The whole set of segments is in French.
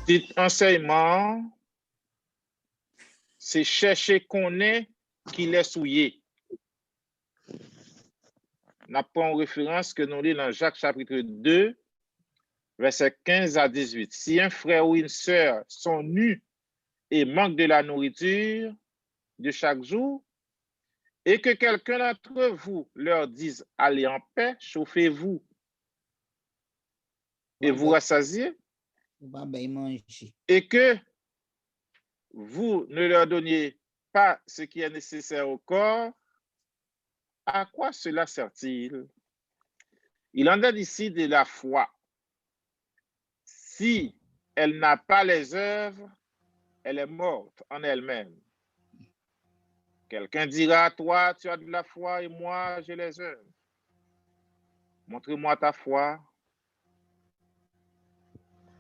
Petit enseignement, c'est chercher qu'on est qu'il est souillé. On apprend en référence que nous lisons dans Jacques chapitre 2, verset 15 à 18. Si un frère ou une sœur sont nus et manquent de la nourriture de chaque jour, et que quelqu'un d'entre vous leur dise « Allez en paix, chauffez-vous et vous rassasiez », et que vous ne leur donniez pas ce qui est nécessaire au corps, à quoi cela sert-il? Il en est ici de la foi. Si elle n'a pas les œuvres, elle est morte en elle-même. Quelqu'un dira à toi, tu as de la foi et moi, j'ai les œuvres. Montre-moi ta foi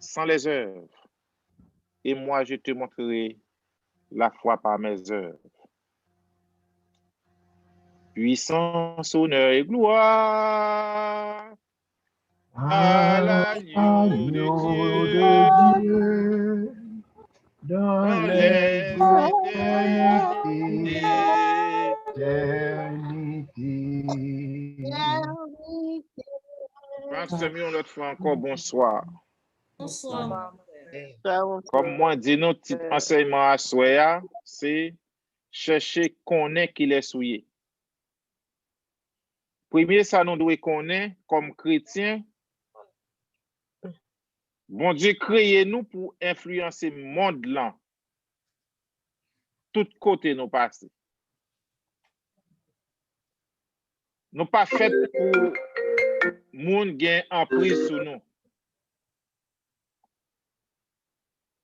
sans les œuvres, et moi, je te montrerai la foi par mes œuvres. Puissance, honneur et gloire à l'agneau de Dieu dans les éternités. Frère mieux, notre fois encore, bonsoir. Bonsoir. Comme moi, dis nous petit enseignement à Soya, c'est chercher qu'on est qu'il est souillé. Premier, ça nous doit connaître comme chrétiens. Bon Dieu créé nous pour influencer le monde là. Tout côté nous passons. Nous pas fait pour monde gain en prise sur nous.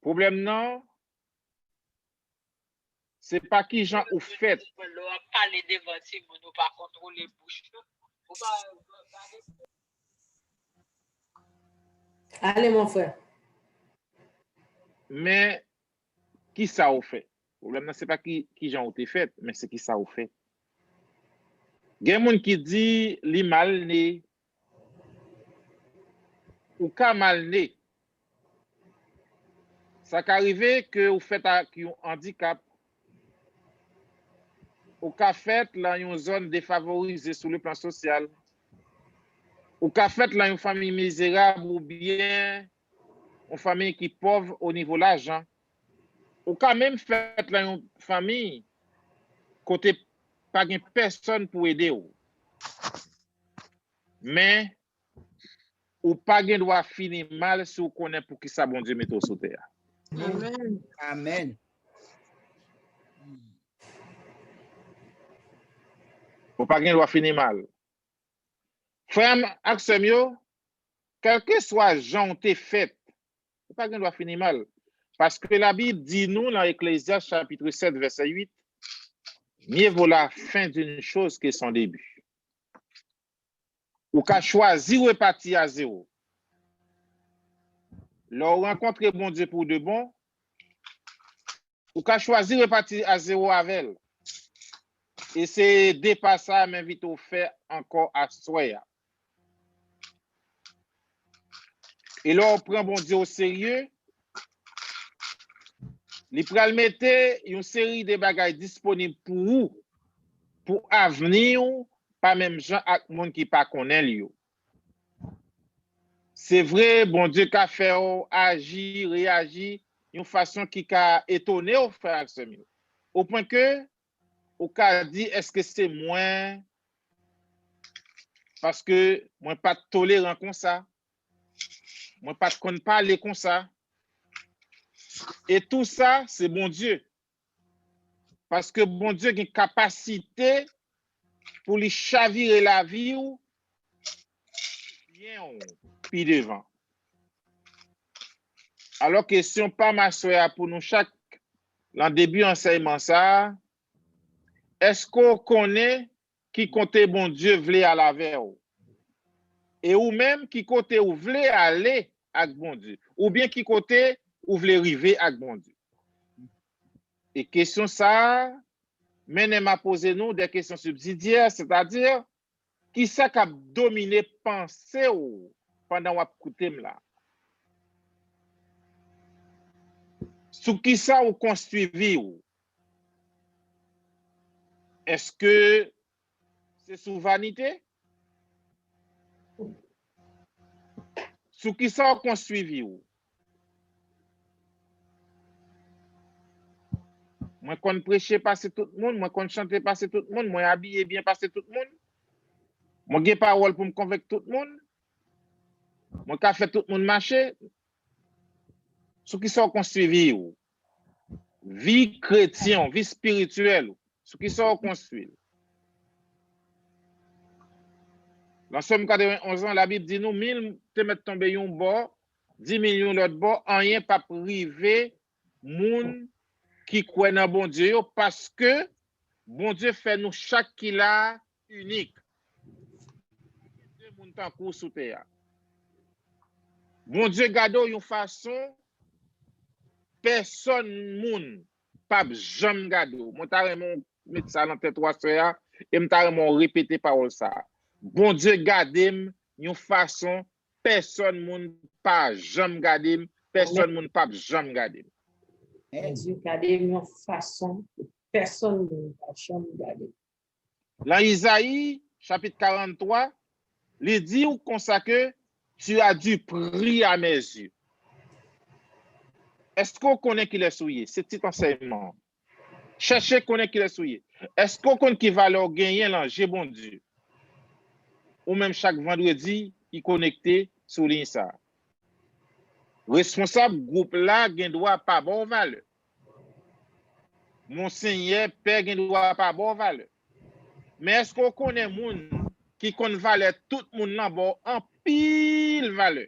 Problème non, c'est pas qui gens ou fait. Parler devant si nous pas contrôler bouche. Allez, mon frère. Mais qui ça ou fait? Le problème, c'est pas qui gens ont été fait, mais c'est qui ça ou fait. Il y a des gens qui disent li mal né ou ka mal né. Ça qu'arrive que vous faites un handicap ou ka fait dans une zone défavorisée sur le plan social. Ou ka fait dans une famille misérable ou bien une famille qui est pauvre au niveau de l'argent. Ou ka même fait dans une famille côté pas de personne pour aider ou. Mais ou pas de droit finir mal si vous connaissez pour qui ça bon Dieu mette sur terre. Amen. Amen. Ou pas de droit finir mal. Frère Axemio, quel que soit Jean t'es fait, ou pas de droit finir mal. Parce que la Bible dit nous dans Ecclésiaste chapitre 7 verset 8, mieux vaut la fin d'une chose que son début. Ou qu'à choisir repartir à zéro. Leur rencontrer bon Dieu pour de bon, ou qu'à choisir repartir à zéro avec elle. Et c'est dépasser ça, m'invite au faire encore à soi. Et là, on prend bon Dieu au sérieux. Il pral mettre une série de bagages disponibles pour vous, pour avenir, pas même gens ak monde qui pas connaît lui. C'est vrai, bon Dieu qu'a fait agir, réagir d'une façon qui a étonné au frère Axemio. Au point que au cas dit est-ce que c'est moins parce que moi pas tolérant comme ça. Moi pas qu'on parler comme ça. Et tout ça, c'est bon Dieu. Parce que bon Dieu a une capacité pour lui chavirer la vie ou bien puis devant. Alors, question pas ma soeur pour nous chaque, dans début enseignement ça, est-ce qu'on connaît qui côté bon Dieu voulait à la vers et ou même qui côté ou voulait aller avec bon Dieu ou bien qui côté ou voulait arriver avec bon Dieu. Et question ça, mais m'a posé nous des questions subsidiaires, c'est-à-dire qui ça qui a dominé pensée ou pendant qu'on écouté là. Sous qui ça ou construit ou? Est-ce que c'est sous vanité? Sous qui ça ou construit ou? Moi, qu'on prêcher passer tout le monde, moi, qu'on chante passer tout le monde, moi, habillé bien passer tout le monde. Moi, j'ai parole pour me convaincre tout le monde. Moi, qui fait tout le monde marcher. Sous qui ça construit ou? Vie chrétienne, vie spirituelle, sous qui ça construit. Dans Somme 91 ans, la Bible dit nous, 1000 te mettent tomber un bord, 10 millions l'autre bord, rien pas privé, moun qui croit dans bon Dieu, parce que bon Dieu fait nous chaque qui là unique. Moun tan kou sous terre. Bon Dieu garde une façon, personne moun pas jamais garde. Moi ta mon mettre ça dans tête trois soeur et m'ta mon répéter parole ça. Bon Dieu garde une façon, personne moun pas jamais garde, personne moun pas jamais garde. Dieu garde une façon, personne ne va jamais garder. Dans Isaïe, chapitre 43, il dit comme ça que tu as du prix à mes yeux. Est-ce qu'on connaît qu'il est souillé? C'est petit enseignement. Cherchez connaître qu'il est souillé. Est-ce qu'on connaît qu'il va leur gagner l'ange, bon Dieu? Ou même chaque vendredi, il connecté sur l'INSA. Responsable groupe là, il doit pas bon valeur. Monseigneur, père, il doit pas bon valeur. Mais est-ce qu'on connaît moun qui connaît valeur tout moun là bon en pile valeur?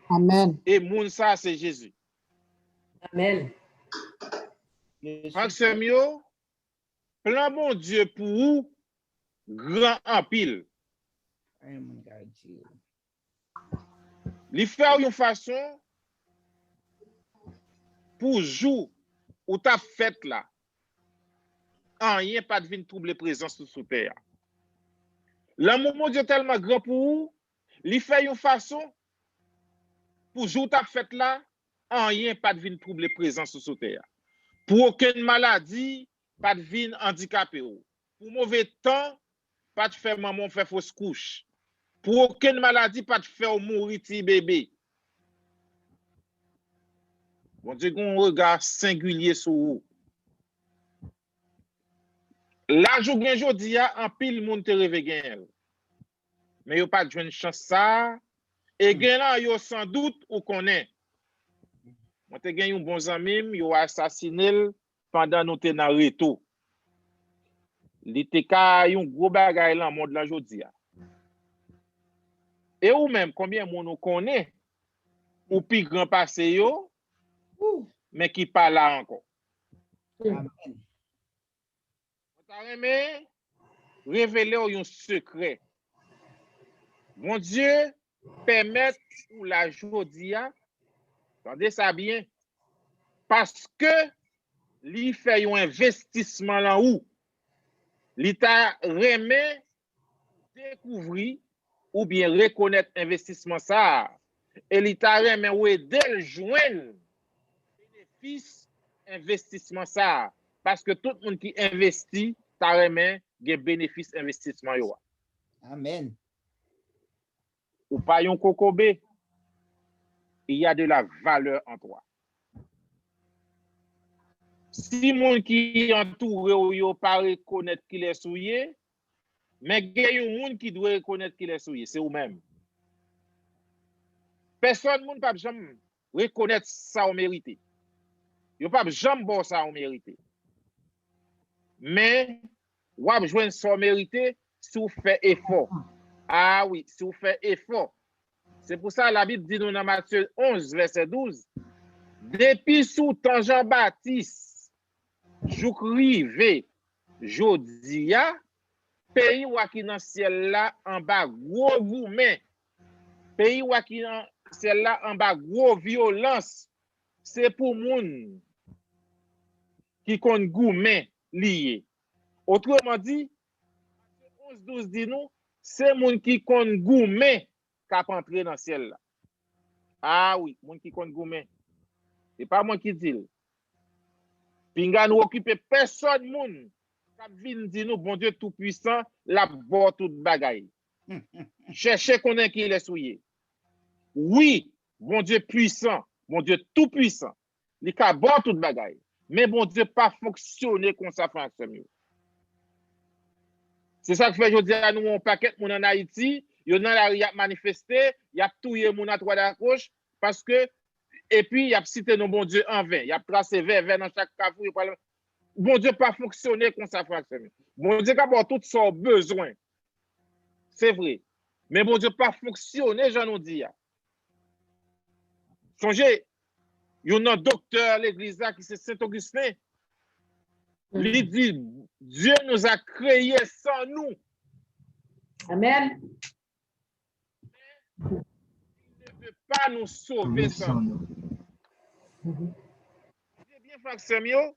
Amen. Et moun ça c'est Jésus. Amen. Franck Semio, plan bon Dieu pour vous, grand en pile. Il fait une façon pour jour où ta fête là, rien pas de trouble présence sous terre. L'amour de Dieu tellement grand pour vous, il fait une façon pour jour ta fête là, rien pas de trouble présence sous terre. Pour aucune maladie, pas de handicapé. Pour mauvais temps, pas de faire maman faire fausse couche. Pour aucune maladie, pas de faire mourir petit bébé. Bon Dieu, un regard singulier sur vous. Là, je dis, en pile, monde te rêve gain. Mais yo pas de une chance ça. Et gain là, yo sans doute ou connaît. Moi, te gagne un bon ami, yo assassiné pendant nous te dans reto. Li te ka yon gros bagay là monde là jodi a. Et ou même combien moun nous connaît ou pi grand passé yo mais qui pas là encore. Amen. On remet révéler un secret. Bon Dieu permet ou la jodi a. Attendez ça bien. Parce que li fait un investissement là où l'État remet découvrir ou bien reconnaître investissement ça et l'État remet ou aider le joindre bénéfice investissement ça parce que tout le monde qui investit ta remet des bénéfices investissement yo. Amen. Ou pas yon kokobé, il y a de la valeur en toi. Si moun qui entoure ou yo pas reconnaître qu'il est souillé, mais il y a un moun qui doit reconnaître qu'il est souillé, c'est ou même. Personne moun pas jamais reconnaître ça au mérité. Yo pas jamais bon ça au mérité. Mais ou a besoin ça au mérité si vous fait effort. Ah oui, si vous fait effort. C'est pour ça la Bible dit nous dans Matthieu 11 verset 12, Depuis sous temps Jean-Baptiste, jouk rive, jodia, pays waki dans ciel là en bas gros goumen. Pays waki dans ciel là en bas gros violence. C'est pour moun qui kon goumen lié. Autrement dit, 11-12 dit nous, c'est moun qui kon goumen qui a entré dans ciel là. Ah oui, moun qui kon goumen. C'est pas moi qui dis. Pinga nous occuper personne moun. Kap vin di nous bon Dieu tout puissant, la bo tout bagay. Cherchez connaître qui est souillé. Oui, bon Dieu puissant, bon Dieu tout puissant. Il ka bo tout bagay. Mais bon Dieu pas fonctionner comme ça frère. C'est ça que fait je dis à nous un paquet moun en Haïti, yo nan la rue a manifesté, y a touye moun à trois d'accroche parce que et puis y a cité nos bon Dieu en vain, y a tracé vers dans chaque cafou, bon Dieu pas fonctionner comme ça frère. Bon Dieu a tout son besoin. C'est vrai. Mais bon Dieu pas fonctionner, j'en nous dit. Songez, il y a un docteur l'église qui c'est Saint-Augustin. Il dit Dieu nous a créés sans nous. Amen. Il ne peut pas nous sauver sans nous. C'est bien, frère Samuel.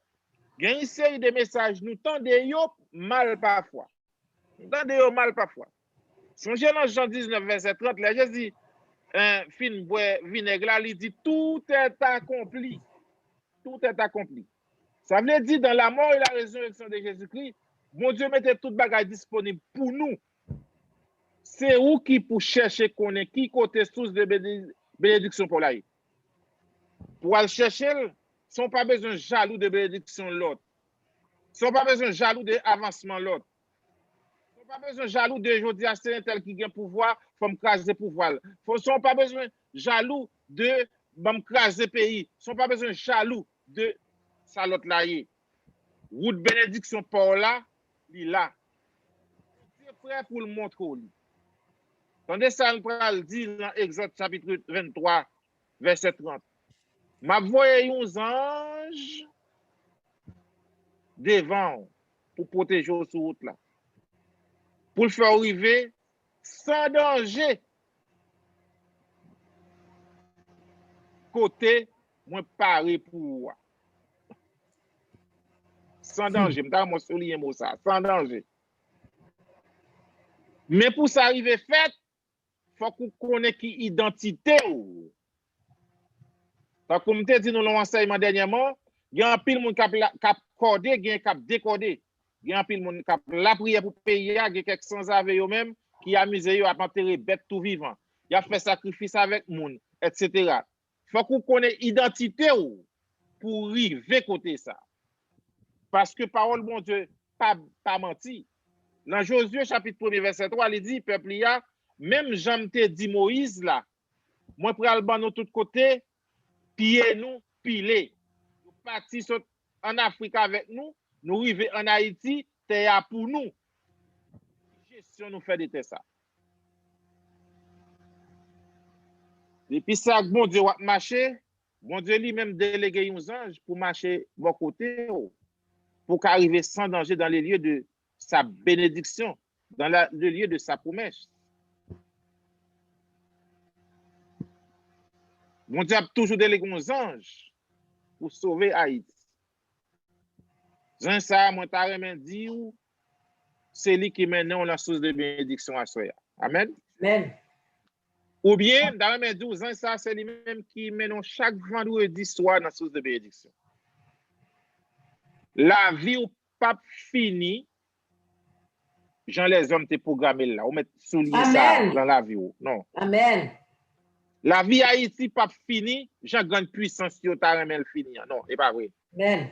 Il y a une série de messages. Nous tendez mal parfois. Nous tendez mal parfois. Songez dans Jean 19, verset 30, là, Jésus dit, un film vinaigre là, il dit tout est accompli. Tout est accompli. Ça veut dire dans la mort et la résurrection de Jésus-Christ, mon Dieu mettait toute bagaille disponible pour nous. C'est où qui pour chercher qu'on est qui côté source de bénédiction pour la vie. Pour aller chercher, ils n'ont pas besoin de jaloux de bénédiction l'autre. Ils n'ont pas besoin de jaloux de avancement l'autre. Ils n'ont pas besoin de jaloux de je dis à c'est un tel qui a pouvoir, il faut me craser pouvoir. Ils n'ont pas besoin de jaloux de me craser pays. Ils n'ont pas besoin de jaloux de ça l'autre là. Route bénédiction pour là, il est là. C'est prêt pour le montrer. Tandis ça, nous dit dans Exode chapitre 23, verset 30. M'a voyé un ange devant pour protéger sur route là. Pour le faire arriver sans danger. Côté, moi paré pour. Sans danger. Je vais souligner mot ça. Sans danger. Mais pour ça arriver fait, il faut qu'on connaisse qui identité. Donc, comme je dit dans l'enseignement dernièrement, il y a un pile monde qui a codé, il y a un qui a décodé. Il y a un pile monde qui a la prière pour payer, il y a quelques sans avec eux-mêmes qui amusent à enterrer bête tout vivant. Il a fait sacrifice avec monde, etc. Il faut qu'on connaisse l'identité pour arriver côté ça. Parce que parole bon Dieu pas menti. Dans Josué chapitre 1 verset 3, il dit peuple y a même Jean te dit Moïse là, moi pral ban nous tout côté, piller nous, piler. Nous partis en Afrique avec nous, nous arrivons en Haïti, t'es là pour nous. Gestion nous fait de ça. Depuis ça bon Dieu va marcher, bon Dieu lui-même délégué uns anges pour marcher bon côté pour qu'arriver sans danger dans les lieux de sa bénédiction, dans le lieu de sa promesse. Mon Dieu a toujours délégué uns anges pour sauver Haïti. Jean ça, moi t'as dit c'est lui qui mène la source de bénédiction à soi. Amen. Amen. Ou bien, dans le 12 ans, ça, c'est lui-même qui mène chaque vendredi soir dans la source de bénédiction. La vie ou pas fini, Jean les hommes te programmé là. On met souligner ça dans la vie ou. Non. Amen. La vie Haïti pas fini, Jean grande puissance qui t'a remis fini. Non, c'est pas vrai. Amen.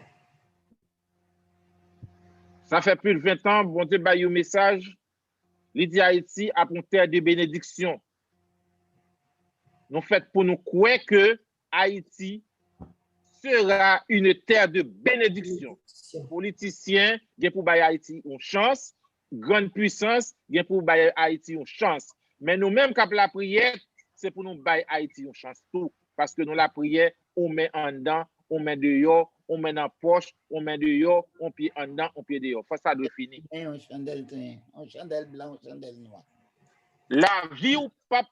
Ça fait plus de 20 ans, bon Dieu ba un message. Il dit Haïti a une terre de bénédiction. Nous fait pour nous croire que Haïti sera une terre de bénédiction. Politiciens, bien pour bailler Haïti une chance, grande puissance, bien pour bailler Haïti une chance. Mais nous-mêmes, quand la prière, c'est pour nous bailler Haïti une chance tout. parce que nous la prière, on met en dedans, on met dehors, on met dans la poche, on met dehors, on pied en dedans, on pied dehors. Faut ça doit finir. Un chandelle blanc, un chandelle noir. La vie ou pas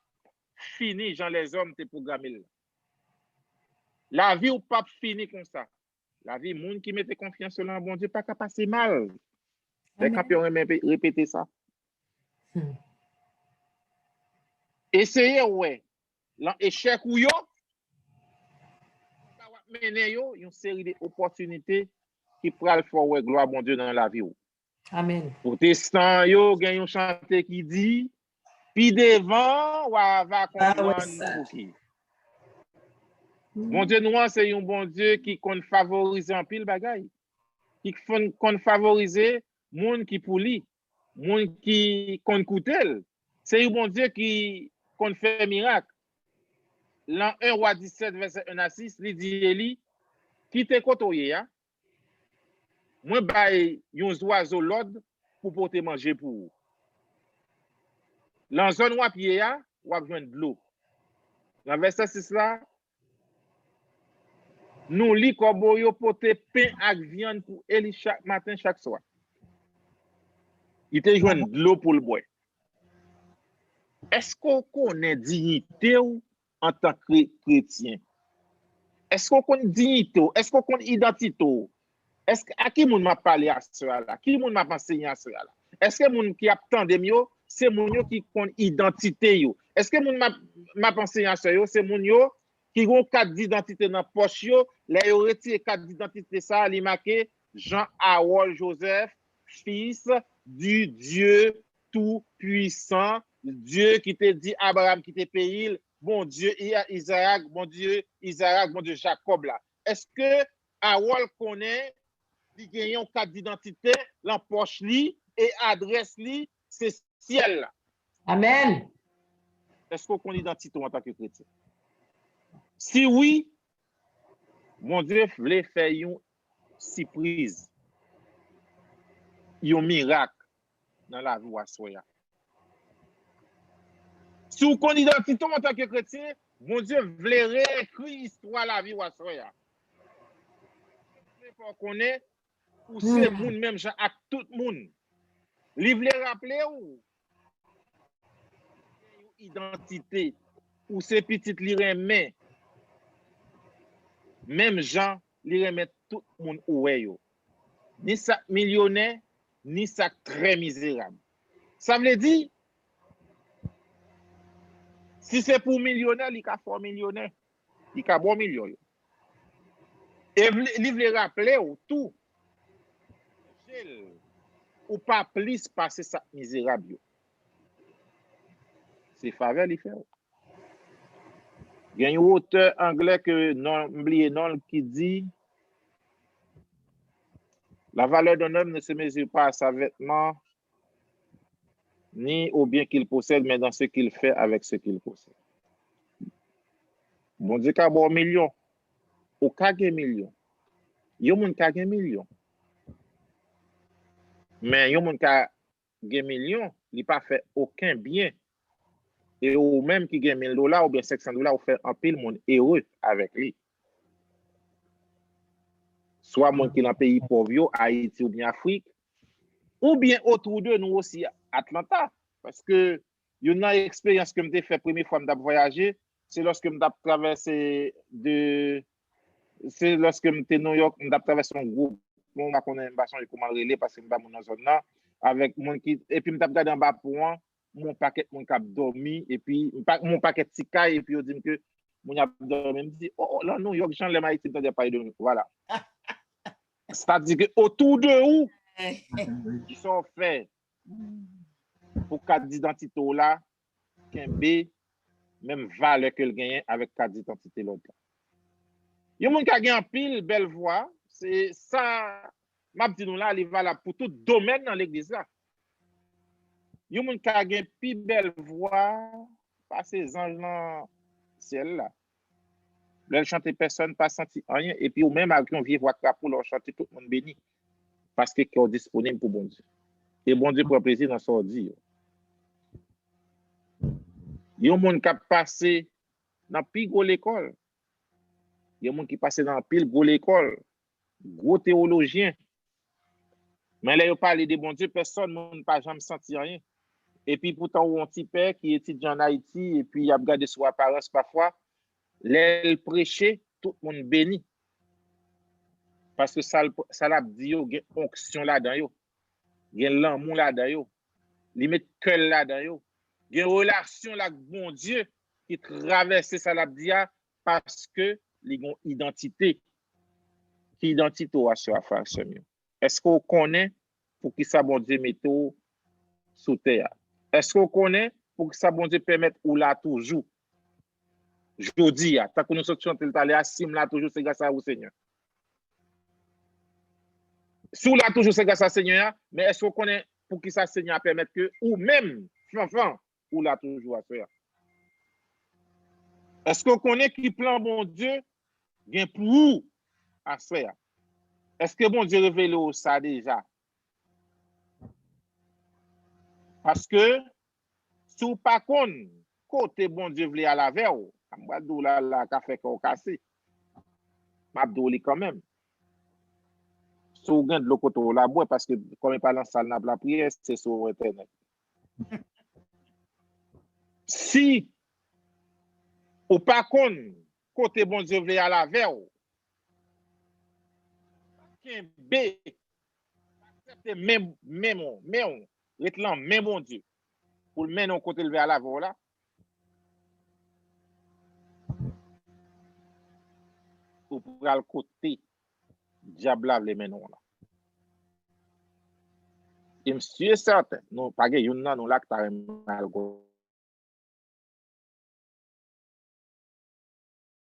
fini, Jean les hommes te programmé. La vie ou pas fini comme ça. La vie, monde qui mette confiance en bon Dieu, pas qu'à passer mal. Les campions répéter ça. Essayez, ouais. L'échec ou yo, ça va mener yo une série d'opportunités qui pourra le faire, ouais, gloire bon Dieu dans la vie. Amen. Protestant, yo, gagne un chanté qui dit, puis devant, va comprendre pour qui. Bon Dieu, nous, c'est un bon Dieu qui compte favoriser en pile bagaille. Qui compte favoriser monde qui pour lui, monde qui compte coûter. C'est un bon Dieu qui compte faire miracle. L'an 1 roi 17 verset 1 à 6, il dit Eli, qui te kotoye ya? Moi bay yon oiseau l'ordre pour porter manger pour vous. Dans zone wap ye ya, wap jwenn de l'eau. Dans verset 6 là, nous li kobo yo porter pain ak viande pour Eli chaque matin, chaque soir. Il te jwenn de l'eau pour le boire. Est-ce qu'on connaît dignité ou en tant que chrétien? Est-ce qu'on connaît dignité? Est-ce qu'on connaît identité? Est-ce à qui moun m'a parlé à cela là? Qui moun m'a enseigné à cela là? Est-ce que moun qui attend de mieux, c'est moun yo qui connaît identité yo? Est-ce que moun m'a enseigné à cela yo, c'est moun yo qui ont carte d'identité dans poche yo, là yo retire carte d'identité ça, li marqué Jean Harold Joseph, fils du Dieu tout-puissant, Dieu qui te dit Abraham qui te paye, bon Dieu Isaac, bon Dieu Jacob là. Est-ce que Harold connaît il gagne une carte d'identité, l'empoche li et adresse li, c'est ciel là. Amen. Est-ce qu'on connaît l'identité en tant que chrétien? Si oui, mon Dieu voulait faire une surprise, un miracle dans la vie à soya. Si vous connaissez l'identité en tant que chrétien, mon Dieu voulait réécrire l'histoire de la vie à soya. Vous connaissez ou c'est moun même gens à tout le monde. Li voulait rappeler ou identité ou c'est petit li remet même gens li remet tout le monde oué yo. Ni ça millionnaire ni ça très misérable. Ça veut dire si c'est pour millionnaire, il ka fort millionnaire, il ka bon million yo. Et li voulait rappeler ou tout ou pas plus passer ça misérable yo. C'est faveur li fait. Il y a un auteur anglais que non oublié non qui dit la valeur d'un homme ne se mesure pas à sa vêtement ni au bien qu'il possède, mais dans ce qu'il fait avec ce qu'il possède. Bon Dieu ka bon million, ou ka gen million. Yo moun ka gen million. Mais yon moun ka gen million, li pas fait aucun bien. Et ou même qui gagne $1000 ou bien $500 ou fait un pile monde heureux avec lui. Soit moun qui dans pays pauvre, Haïti ou bien Afrique, ou bien autour de nous aussi Atlanta. Parce que yon a expérience que m'te fait première fois m't'a voyager, c'est lorsque m't'a traversé c'est lorsque m'te New York, m't'a traversé un groupe, on va connaître pas comment relé parce que m't'a mon zone là avec moun qui et puis m't'a regardé en bas pour moi, mon paquet mon cap dormi et puis mon paquet tika et puis on dit que mon a dormi me dit oh là New York Jean les Haïti t'entend pas de voilà. C'est-à-dire que autour de où ils sont faits pour carte d'identité là kembe même valeur que le gagne avec carte d'identité l'autre. Yon moun ka gen pile belle voix, c'est ça m'a dit nous là il valable pour tout domaine dans l'église là. Yon moun ka gen pi belle voix pas ces anges dans ciel là. Leur chanter personne pas senti rien et puis ou même avec une vieille voix crapaud leur chanter tout le monde béni parce que qui est disponible pour bon Dieu. Et bon Dieu prend plaisir dans son dit. Yon moun ka passé dans pi gros l'école Il y a des gens qui passent dans pile gros l'école, gros théologien. Mais là, ils parlent de bon Dieu, personne ne peut jamais sentir rien. Et puis pourtant, on a un petit père qui étudie en Haïti et puis il a regardé son apparence parfois. L'aile prêcher, tout le monde béni. Parce que ça l'a dit, il y a une onction là-dedans, il y a l'amour là-dedans, il met cœur là-dedans, il y a une relation avec bon Dieu qui traverse ça l'a dit parce que il y a une identité. Qui identité à ce affaire, est-ce qu'on connaît pour que ça bon Dieu mette sous terre? Est-ce qu'on connaît pour que ça bon Dieu permette ou là toujours? Je dis, tant que nous sommes chantés, sim là toujours, c'est grâce à vous, Seigneur. Sous là toujours, c'est grâce à Seigneur, mais est-ce qu'on connaît pour que ça Seigneur permette que, ou même, enfant, ou là toujours à faire? Est-ce qu'on connaît qui plan bon Dieu, bien pour vous à faire? Est-ce que bon Dieu révèle ça déjà? Parce que, si vous pas connaissez, côté bon Dieu voulait à la veille, Mabdou la café qu'on cassé. Mabdou quand même. Si vous avez de l'autre côté la boîte, parce que comme il parle en salle n'a la prière, c'est sur Internet. Si ou pas connaissez, côté bon Dieu voulait à la veille, même bon Dieu pour le mener côté levé à la veille là. Ou pour le côté diable les menons là. Et monsieur certain, nous pas gagné une nan nous là que t'as mal go.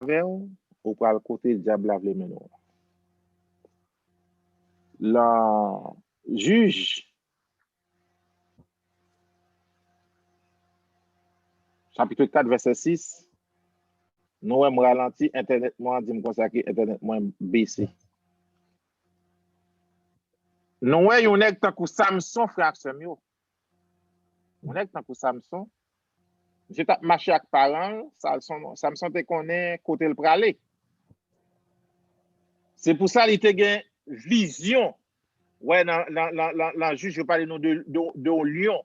Ou pour le côté diable les menons là. La juge chapitre 4 verset 6 nous avons ralenti internet moi dit me consacrer internet moi baissé. Nous avons un tant que Samson frère Samuel. On est tant que Samson. J'ai marché avec parents, Samson te connaît côté le pralé. C'est pour ça qu'il te gagne vision. Ouais, la juge je parle de lion.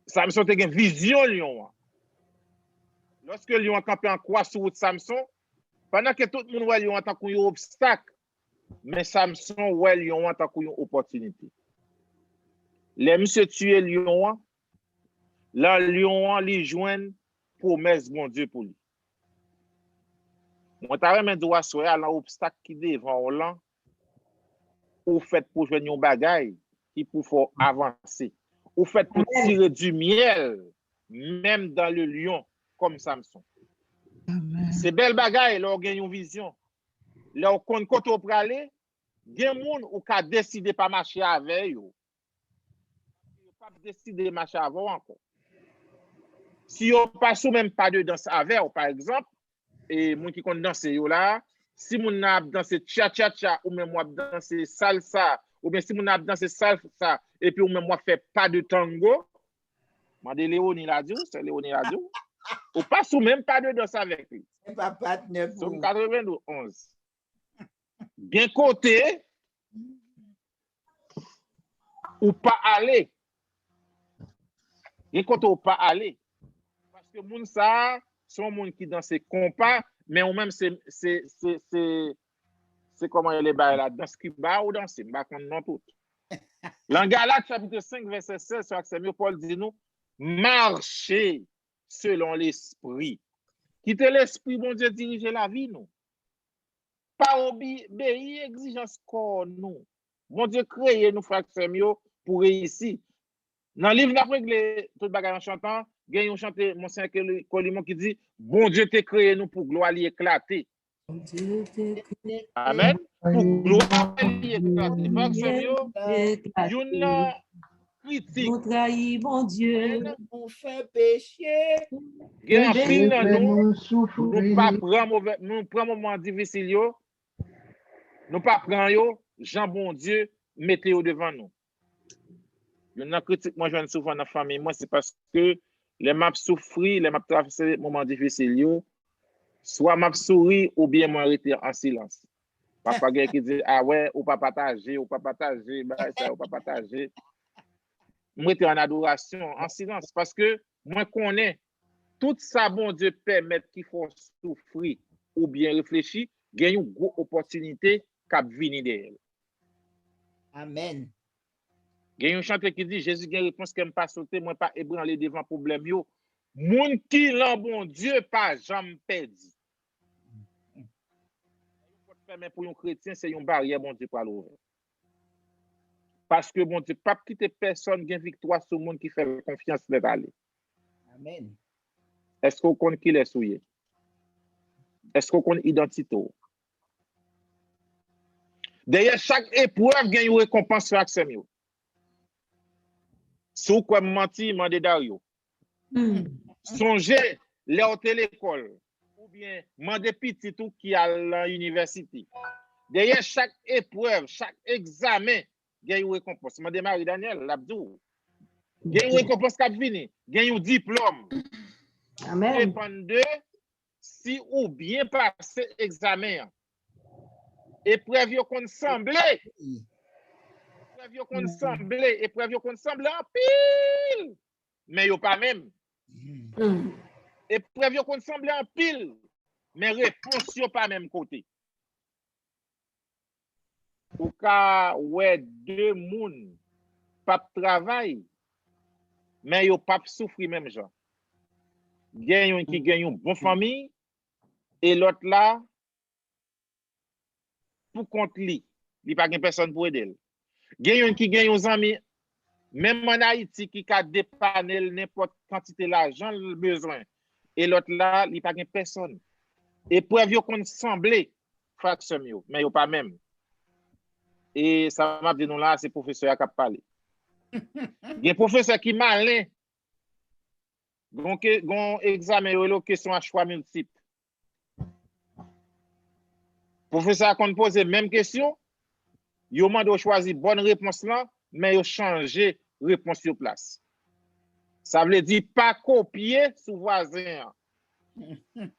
Samson te gagne vision lion. Lorsque lion a campé en croix sur route Samson, pendant que tout le monde voit lion en tant qu'un obstacle, mais Samson voit lion en tant qu'une opportunité. Les monsieur tuer lion, là lion li joindre promesse bon Dieu pour lui. Moi t'as même droit soyer à l'obstacle qui devant là ou fait pour joindre un bagaille qui pour faire avancer. Ou fait pour tirer du miel même dans le lion comme Samson. C'est belle bagaille là on gagne une vision. Là on compte côté pour aller, gen moun ou ka décider pas marcher avec yo. Pas décider marcher avec encore. Si on passe même pas de danse avec ou par exemple et moun qui compte danser yo là, si moun n'a danser cha cha cha ou même moi danser salsa ou bien si moun n'a danser salsa et puis ou même moi fait pas de tango, mande Léonie l'a dit, c'est Léonie l'a dit. Ou passe même pas de danse avec lui. C'est pas partenaire pour. 91. Bien côté ou pas aller. Bien côté ou pas aller. Parce que moun ça sont moun qui dans ces compas mais ou même c'est comment elle est là dans ce qui bat ou danser pas contre non tout. Dans Galates chapitre 5 verset 16 sur mieux Paul dit nous marcher selon l'esprit. Quitter l'esprit bon Dieu diriger la vie nous. Pas obéir exigence corps nous. Bon Dieu créé nous frères mieux pour réussir. Dans le livre d'après tout bagage en chantant, il y a un chanteur Monsieur Colimon qui dit bon Dieu t'a créé nous pour gloire éclater. Amen. Pour gloire éclater. Frère une critique. Nous trahis, bon Dieu. Pour faire pécher. Il y a un pile dans nous. Nous pas prendre moment difficile yo. Nous pas prendre yo, Jean bon Dieu mettez au devant nous. Une critique moi je viens souvent dans la famille moi c'est parce que les maps souffrir, les maps traverser moments difficiles yo, Soit m'a souri ou bien moi arrêté en silence. Papa gars qui dit ah ouais, ou pas partager, bah ça ou pas partager. Moi j'étais en adoration, en silence parce que moi connais tout ça bon Dieu permet qu'il faut souffrir ou bien réfléchir, gagne une grosse opportunité cap venir d'elle. Amen. Gagne un chanteur qui dit Jésus gagne réponse qu'aime pas sauter, moi pas ébranler devant problème yo. Moun qui l'en bon Dieu pas jamais perdu. Mais pour un chrétien, c'est une barrière, bon Dieu, pour l'ouvrir. Parce que bon Dieu, pas quitter personne, gagne victoire sur le monde qui fait confiance d'être allé. Amen. Est-ce qu'on connaît qui est souillé? Est-ce qu'on connaît l'identité? D'ailleurs, chaque épreuve gagne une récompense sur l'accès. Si vous quoi mentir, demandez Dario. Songez, là où l'école, ou bien demandez petit tout qui a l'université. D'ailleurs, chaque épreuve, chaque examen, gagne une récompense. Demandez Marie-Daniel, l'Abdou. Gagne une récompense qui vient, gagne un diplôme. Amen. Dépend de si ou bien passé examen. Épreuve yo kon semblé. Épreuve yo kon semblé. Épreuve yo kon semblé en pile. Mais yo pas même. Épreuve yo kon semblé en pile. Mais réponse yo pas même côté. Ou ka ouais deux moun pas travail. Mais yo pas souffrir même genre. Gen yon qui gen yon bon famille et l'autre là pour compte li pas gen personne pour aider. Gen yon qui gen yon ami même en Haïti qui ka dépanner n'importe quantité l'argent le besoin et l'autre là li pas gen personne. Épreuve yo kon semblé fraction yo mais yo pas même. Et ça m'a dit nous là c'est professeur qui a parlé. Gen professeur qui malin. Donc, gon examen yo question à choix multiple. Professeur qu'on pose même question, yo mande choisir bonne réponse là, mais yo changer réponse sur place. Ça veut dire pas copier sous voisin.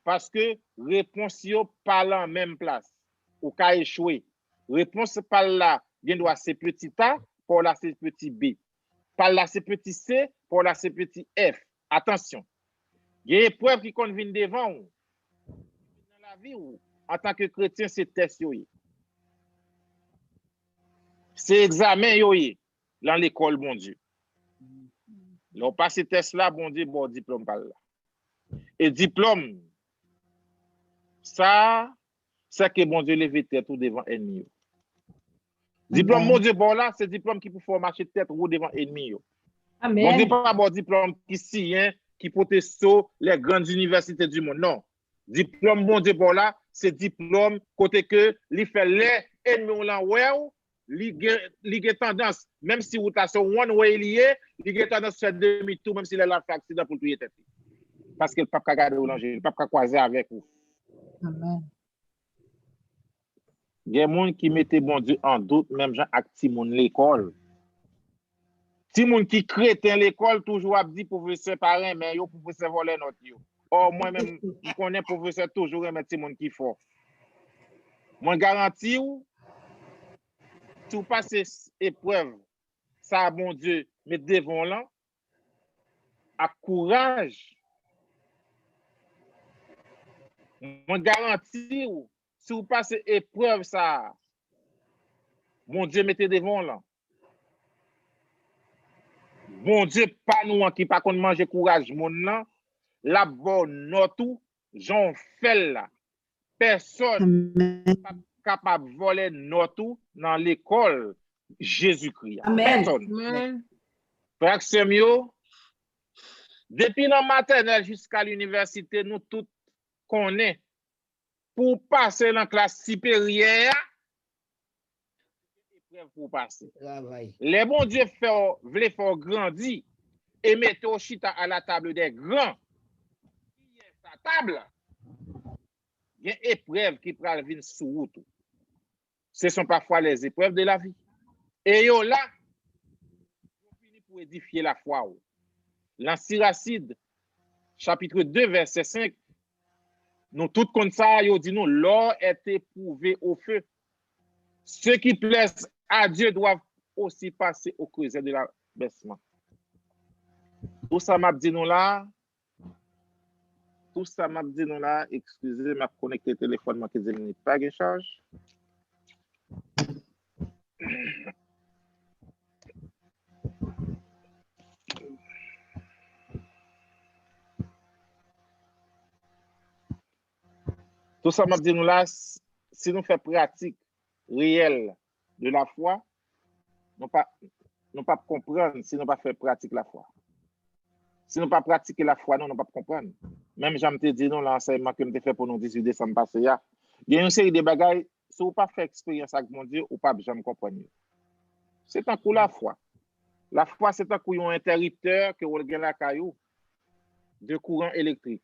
Parce que réponse yo pas la même place. Ou ka échouer. Réponse pas là, bien doit c'est petit A, pour là c'est petit B. Par là c'est petit C, pour là c'est petit F. Attention. Il y a des épreuves qui conviennent devant ou. Dans la vie ou en tant que chrétien, c'est test yo. C'est examen yo dans l'école, bon Dieu. Là, on passe ce test là, bon Dieu, bon diplôme par là. Et diplôme, ça, c'est que bon Dieu lève tête tout devant ennemi. Diplôme, bon Dieu, bon là, c'est diplôme qui peut faire marcher tête ou devant ennemi. Amen. Bon Dieu, pas bon diplôme qui sien, qui proteste les grandes universités du monde. Non. Diplôme, bon Dieu, bon là, c'est diplôme côté que li fait les ennemis là, ouais, li tendance, même si vous avez one way lié, li tendance à faire demi-tour, même s'il a fait accident pour tuer tête. Parce que le pape a gardé au danger, le pape a croisé avec vous. Amen. Il y a des gens qui mettent bon Dieu en doute, même gens actifs mon l'école. Si moun qui crétin l'école, toujours a dit professeur parrain, mais yo professeur voler note yo. Or, moi-même, je connais professeur toujours remettre moun qui fort. Moi, garantis ou, si vous passez épreuve, ça, bon Dieu, mais devant là, à courage. Moi, garantis ou, si vous passez épreuve, ça, bon Dieu, mettez devant là. Bon Dieu, pas nous qui pas qu'on mange courage, mon nan, la bonne notou, j'en fais là. Personne n'est pas capable de voler notou dans l'école Jésus-Christ. Amen. Personne. Frère Semio, depuis la maternelle jusqu'à l'université, nous tous connaissons pour passer dans la classe supérieure, pour passer. Les bons Dieu voulaient faire grandir et mettre au chita à la table des grands. Sa table, il y a des épreuves qui prennent venir sous route. Ce sont parfois les épreuves de la vie. Et yo là, on finit pour édifier la foi. Dans Siracide, chapitre 2, verset 5, Nous tous comme ça, yo dit nous, l'or est éprouvé au feu. Ceux qui plaisent à Dieu doivent aussi passer au creuset de l'abaissement. Tout ça m'a dit nous là, excusez, m'a connecté le téléphone, m'a dit minutes, pas de charge. Tout ça m'a dit nous là, si nous faisons pratique réelle de la foi, nous pas comprendre si nous pas faire pratique la foi. Si nous pas pratiquer la foi, nous pas comprendre. Même j'aime te dire, nous, l'enseignement que nous fait pour nous 18 décembre passé, il y a une série de bagailles, si vous pas fait expérience avec mon Dieu, ou pas jamais comprendre. C'est un coup la foi. La foi, c'est un coup un interrupteur que vous avez la caillou de courant électrique.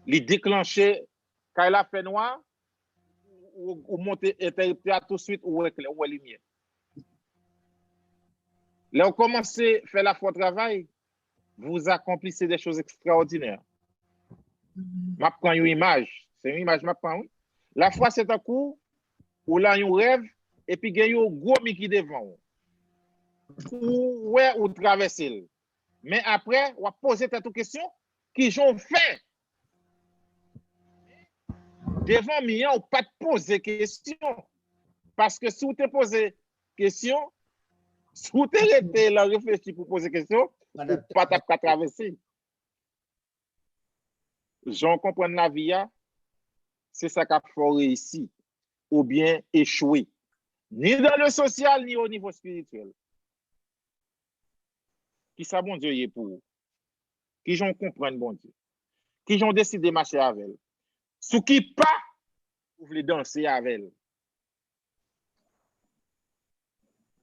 Il déclenché, quand il a fait noir, ou monter interrupteur tout de suite, ou lumière. Là, vous commencez à faire la foi au travail, vous accomplissez des choses extraordinaires. Je prends une image. C'est une image, je prends. Oui. La foi, c'est un coup où là, il y a un rêve et puis il y a un gros Mickey devant. Ou traverser. Mais après, on va poser cette question qui j'ont fait. Devant moi, on ne pas te poser question. Parce que si vous te posez question, si vous te arrêtez là, réfléchir pour poser question, vous ne pas traverser. J'en comprends la vie, c'est ça qu'a faut réussir ou bien échouer. Ni dans le social, ni au niveau spirituel. Qui ça, bon Dieu, est pour vous? Qui j'en comprennent, bon Dieu? Qui j'en décidé de marcher avec elle? Sous qui pas, vous voulez danser avec elle?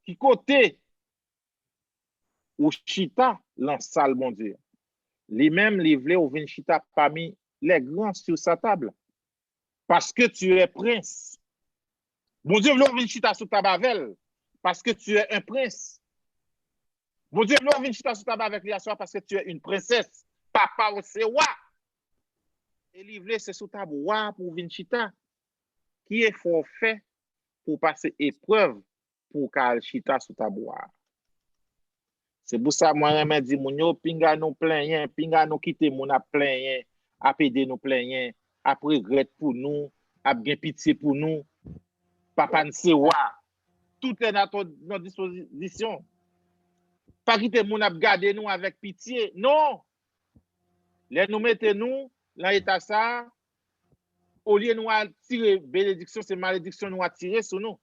Qui côté ou chita l'ensal, bon Dieu? Les mêmes livrés ou vin chita parmi les grands sur sa table. Parce que tu es prince. Bon Dieu, vin chita sous ta bavel. Parce que tu es un prince. Bon Dieu, vin chita sous ta bavel avec lui parce que tu es une princesse. Papa ou c'est wa. Et livré, c'est sous ta bois pour vin chita. Qui est forfait pour passer épreuve pour qu'elle chita sous ta bois. C'est pour ça, moi, je dis, mon pinga nous plaignent, pinga nous quitter, mon a plaignent, a pédé nous plaignent, a regret pour nous, a bien pitié pour nous. Papa ne sait pas. Tout est à notre disposition. Pas quitter mon a garder nous avec pitié. Non. Les nous mettez nous, dans l'état ça, au lieu de nous tirer bénédiction, c'est malédiction nous a tiré sur nous.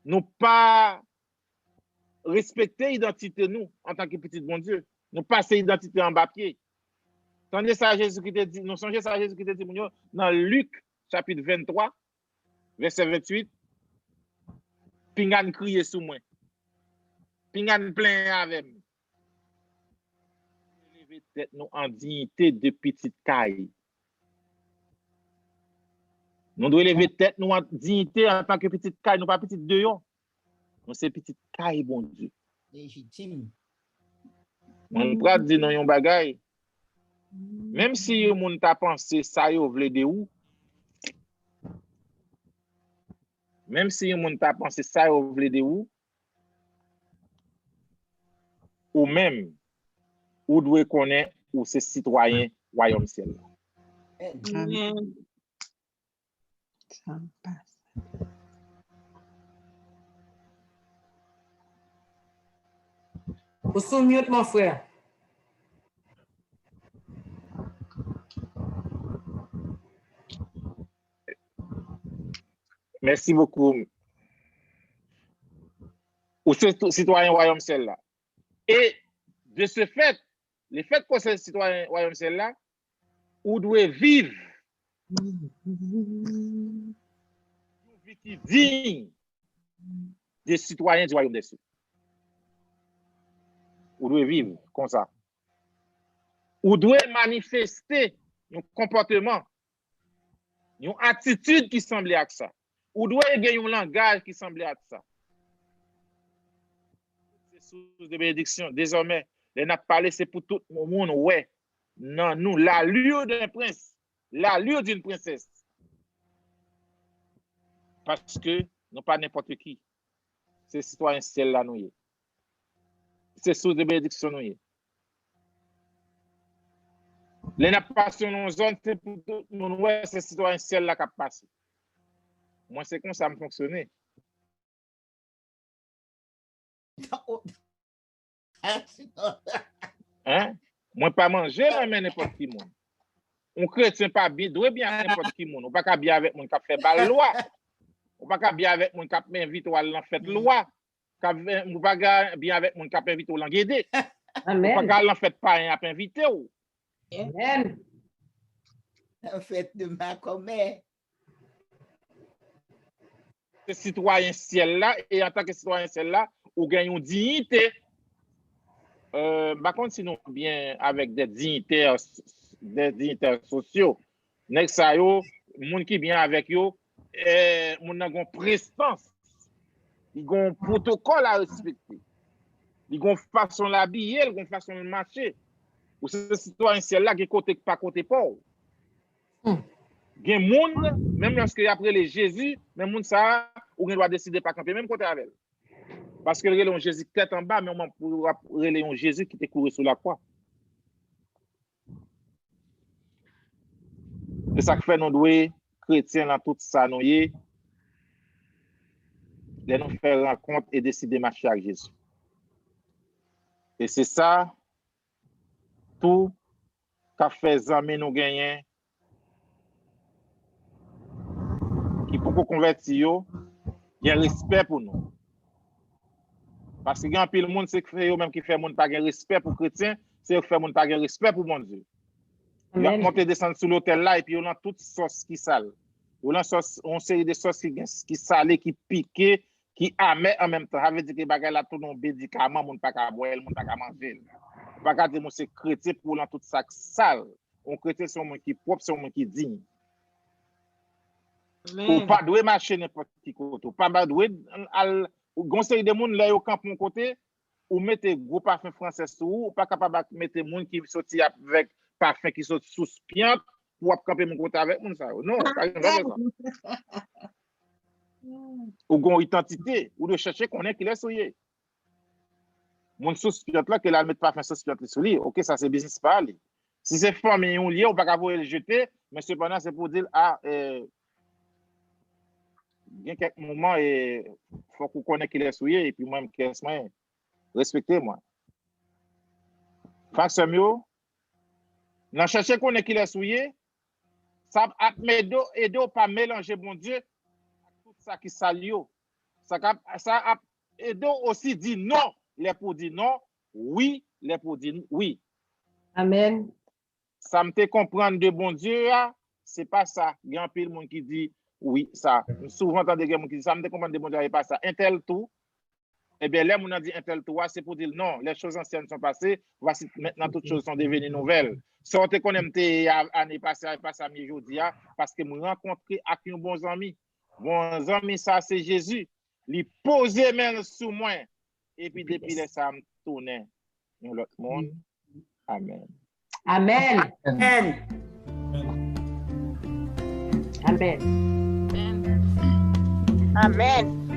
Nous pas respecter l'identité nous en tant que petit bon Dieu. Nous passer l'identité en bas pied. Tandis ça Jésus qui te dit, nous songez ça Jésus qui te dit dans Luc chapitre 23 verset 28. Pingan crier sous moi. Pingan plein avec moi. Lever tête nous en dignité de petite caille. Nous devons lever tête nous en dignité en tant que petite caille, nous pas petite dehors. Nous c'est petite caille bon Dieu. Légitime. On peut dire non yon bagay. Même si yon moun ta pensé ça yo vle de ou. Même si yon moun ta pensé ça yo vle de ou même ou doit connaître ou c'est citoyen royaume ciel. Amen. Ça passe. Au sous-mute, mon frère. Merci beaucoup. Ou c'est citoyen royaume ciel là. Et de ce fait, le fait qu'on soit citoyen royaume ciel là, ou doit vivre une vie digne des citoyens du royaume des cieux. Ou doit vivre comme ça. Ou doit manifester un comportement, une attitude qui semble à ça. Ou doit gagner un langage qui semble à ça. C'est source de bénédiction. Désormais, les n'a parlé, c'est pour tout le monde, ouais. dans nous l'allure d'un prince, l'allure d'une princesse. Parce que nous pas n'importe qui. C'est citoyen ciel là nous. C'est sous de bénédiction nous. Les n'a pas sur nos zones, c'est pour tout le monde, ouais, c'est citoyen ciel là qui a passé. Moi, c'est comme ça me fonctionner. Hein? Moi, pas manger, moi, mais n'importe qui monde. On chrétien pas bien, doit bien n'importe qui monde. On pas bien avec mon qui fait balle loi. On pas bien avec mon qui m'invite à l'en fait loi. On pas bien avec mon qui invite au l'enguédé. Amen. On pas l'en fait pas à inviter ou. Amen. En fait, de ma commère. Ce citoyen ciel là, et en tant que citoyen ciel là, ou gagne une dignité. Par contre, sinon, bien avec des dignitaires sociaux, nek sa yo, moun qui bien avec yo, moun nan gon prestance, ils ont un protocole à respecter, ils ont façon l'habiller, ils ont façon de marcher. Ou ce citoyen ciel là qui côté pas côté pauvre. Gen moun, même lorsque après les Jésus, même moun ça, ou gen doit décider pas camper même côté avec elle. Parce que le Jésus tête en bas, mais on pour relayer Jésus qui était couru sur la croix. C'est ça que fait nous doués chrétiens dans tout ça nous y de nous faire rencontre et décider de marcher avec Jésus. Et c'est ça tout qu'a fait amis nous gagner qui pour convertir il y a respect pour nous. Parce que quand le monde c'est que même qui fait monde pas de respect pour chrétien, c'est que fait monde pas de respect pour mon Dieu. Il a monté descendre sur l'hôtel là et puis on a toute sauce qui sale. On a une série de sauces qui salées, qui piquées, qui amères en même temps. Ça veut dire que bagay là tout non médicament, monde pas ka boire, monde pas ka manger. Pas ka dire c'est chrétien pour dans tout ça sale. On chrétien c'est un monde qui propre, c'est un monde qui digne. Ou pas doit marcher n'importe qui côté. Pas doit gon série de monde là au camp mon côté ou mettez gros parfum français sur ou pas capable mettre monde qui sorti avec parfum qui sont sous piante pour camper mon côté avec mon ça. Non, pas ça. Ou gon identité ou de chercher qu'on est qu'il est souillé. Mon sous piante là que la mettre parfum sous piante sur lui. OK, ça c'est business pas aller. Si c'est famille on lié, on pas capable le jeter, mais cependant c'est pour dire il y a quelques moments et faut qu'on connaisse qu'il est souillé et puis moi qu'est-ce que respectez-moi. Frère Samuel, dans chercher qu'on est qu'il est souillé, ça a aider pas mélanger bon Dieu tout ça qui salio. Ça a aider aussi dire non, les pour dire non, oui, les pour dire oui. Amen. Ça me fait comprendre de bon Dieu, c'est pas ça. Il y a un peu de monde qui dit oui, ça. Souvent, quand des gens qui disent ça, me fait comprendre de bon Dieu, c'est pas ça. Un tel tout. Eh bien, là, on a dit un tel tout, c'est pour dire non, les choses anciennes sont passées, voici maintenant toutes choses sont devenues nouvelles. Sortez qu'on aime année passée, pas ça, mais aujourd'hui, parce que nous rencontrons avec un bon ami. Bon ami, ça, c'est Jésus. Il pose main sous moi. Et puis, depuis là, ça me tourne dans l'autre monde. Amen. Amen. Amen. Amen. Amen.